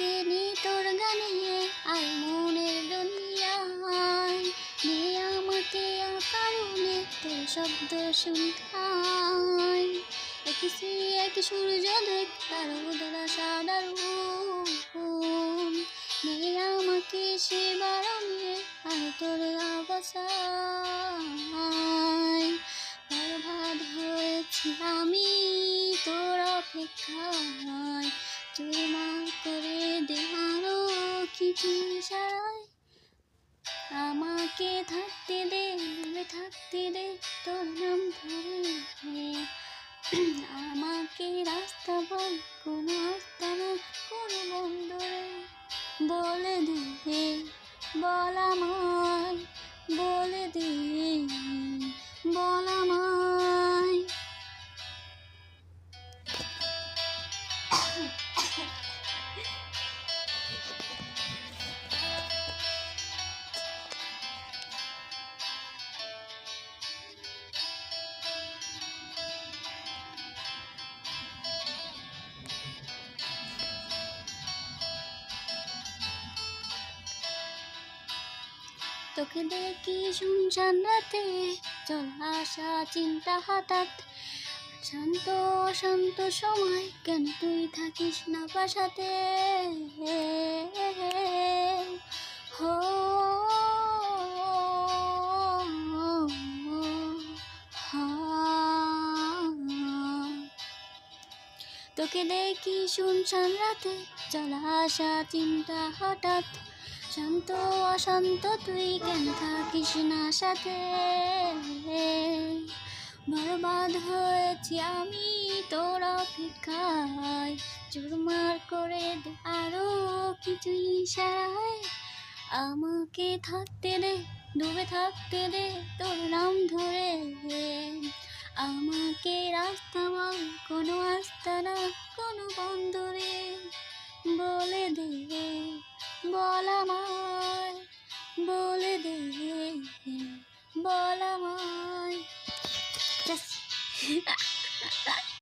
আমাকে নে তোর গানে আর মনের দুনিয়ায়, নে আমাকে কারণে তোর শব্দ শুনতাই। একই শ্রী একই সূর্য দেখ তার উদরা সাদা রূপ, নে আমাকে সে বারণে আর তোর অবসায়। বরবাদ হয়েছি আমি তোর অপেক্ষায়, চুরমার করে দে আরো কিছু ইশারায়। আমাকে থাকতে দে, ডুবে থাকতে দে তোর নাম ধরে, আমাকে রাস্তা বল কোনো আস্তানা কোনো বন্দরে। বলে দে বল আমায়, বলে দে বল আমায়। তোকে দেখি শুনশান রাতে, চল আসা চিন্তা হঠাৎ, শান্ত অশান্ত সময় কেন তুই থাকিস না বাসাতে। হো তোকে দেখি শুনশান রাতে, চল আসা চিন্তা হঠাৎ, শান্ত অশান্ত তুই কেন থাকিস না সাথে। বরবাদ হয়েছি আমি তোর অপেক্ষায়, চুরমার করে দে আরো কিছু ইশারায়। আমাকে থাকতে দে, ডুবে থাকতে দে তোর নাম ধরে, আমাকে রাস্তা বল কোনো আস্তানা কোনো বন্দরে।